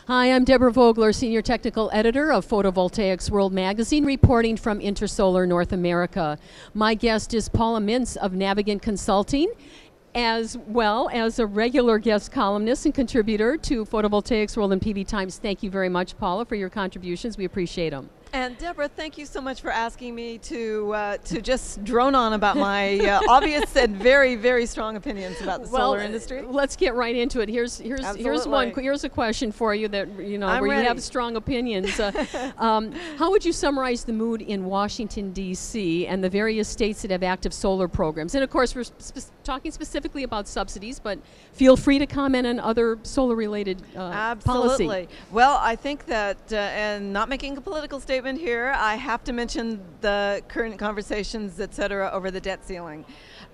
Hi, I'm Deborah Vogler, Senior Technical Editor of Photovoltaics World Magazine, reporting from Intersolar North America. My guest is Paula Mints of Navigant Consulting, as well as a regular guest columnist and contributor to Photovoltaics World and PV Times. Thank you very much, Paula, for your contributions. We appreciate them. And Deborah, thank you so much for asking me to just drone on about my obvious and very, very strong opinions about the solar industry. Let's get right into it. Here's a question for you that where you have strong opinions. How would you summarize the mood in Washington D.C. and the various states that have active solar programs? And of course, we're talking specifically about subsidies, but feel free to comment on other solar-related policy. Well, I think that, and not making a political statement here, I have to mention the current conversations, et cetera, over the debt ceiling.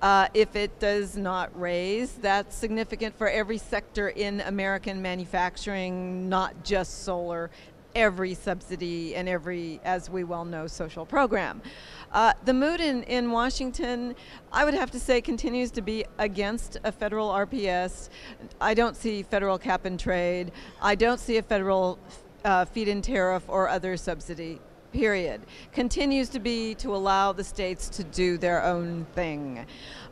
If it does not raise, that's significant for every sector in American manufacturing, not just solar, every subsidy and every, as we well know, social program. The mood in Washington, I would have to say, continues to be against a federal RPS. I don't see federal cap and trade. I don't see a federal feed-in tariff or other subsidy, period. Continues to be to allow the states to do their own thing.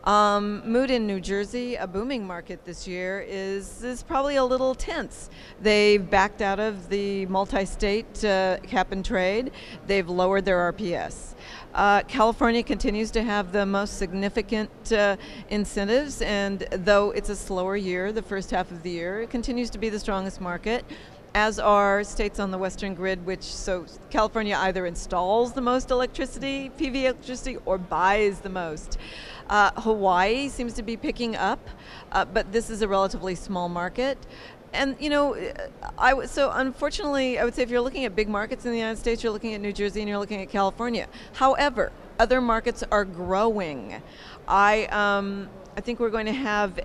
Mood in New Jersey, a booming market this year, is probably a little tense. They've backed out of the multi-state cap and trade. They've lowered their RPS. California continues to have the most significant incentives, and though it's a slower year, the first half of the year, it continues to be the strongest market, as are states on the western grid, so California either installs the most electricity, PV electricity, or buys the most. Hawaii seems to be picking up, but this is a relatively small market. And so unfortunately, I would say if you're looking at big markets in the United States, you're looking at New Jersey and you're looking at California. However, other markets are growing. I think we're going to have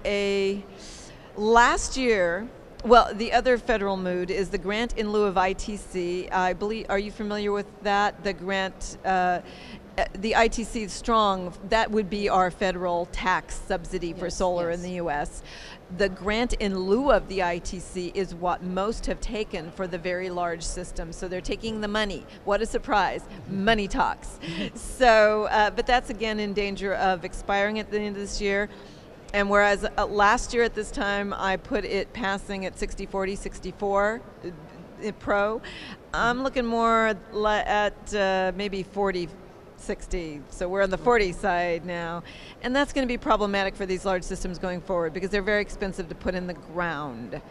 last year, well, the other federal mood is the grant in lieu of ITC. I believe, are you familiar with that? The grant, the ITC is strong. That would be our federal tax subsidy for solar in the U.S. The grant in lieu of the ITC is what most have taken for the very large systems. So they're taking the money. What a surprise. Money talks. So, but that's again in danger of expiring at the end of this year. And whereas last year at this time I put it passing at 60-40, 64 pro, I'm looking more at maybe 40-60. So we're on the 40 side now. And that's going to be problematic for these large systems going forward because they're very expensive to put in the ground.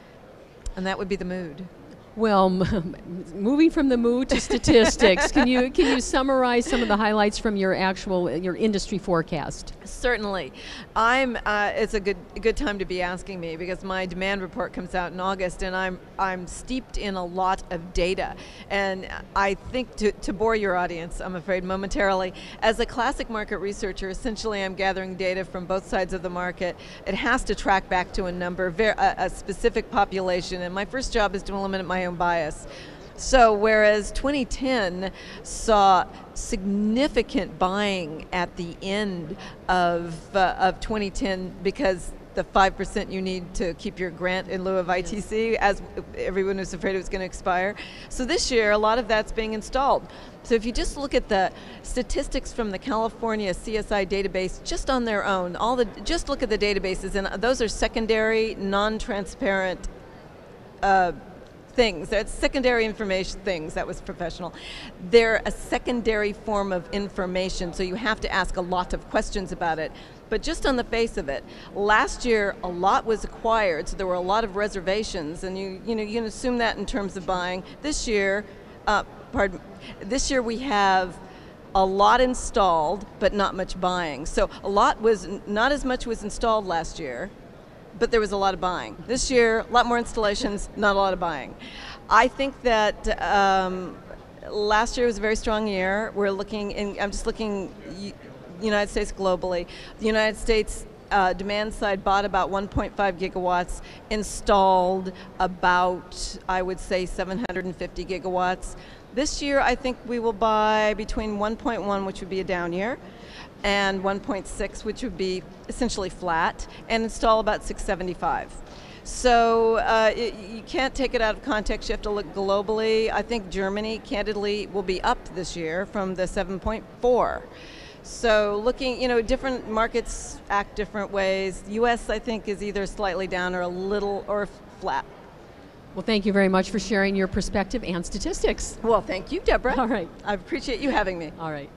And that would be the mood. Well, moving from the mood to statistics, can you summarize some of the highlights from your industry forecast? Certainly. It's a good time to be asking me because my demand report comes out in August, and I'm steeped in a lot of data. And I think to bore your audience, I'm afraid momentarily, as a classic market researcher, essentially I'm gathering data from both sides of the market. It has to track back to a number, a specific population, and my first job is to eliminate my own bias. So whereas 2010 saw significant buying at the end of 2010 because the 5% you need to keep your grant in lieu of ITC, as everyone was afraid it was going to expire. So this year, a lot of that's being installed. So if you just look at the statistics from the California CSI database just on their own, just look at the databases, and those are secondary, non-transparent things. That's secondary information things. That was professional. They're a secondary form of information, so you have to ask a lot of questions about it. But just on the face of it, last year a lot was acquired, so there were a lot of reservations, and you can assume that in terms of buying. This year, this year we have a lot installed, but not much buying. So not as much was installed last year, but there was a lot of buying. This year, a lot more installations, not a lot of buying. I think that last year was a very strong year. I'm just looking United States globally. The United States demand side bought about 1.5 gigawatts, installed about, I would say, 750 gigawatts. This year, I think we will buy between 1.1, which would be a down year, and 1.6, which would be essentially flat, and install about 675. So you can't take it out of context. You have to look globally. I think Germany, candidly, will be up this year from the 7.4. So looking, different markets act different ways. U.S., I think, is either slightly down or a little or flat. Well, thank you very much for sharing your perspective and statistics. Well, thank you, Deborah. All right. I appreciate you having me. All right.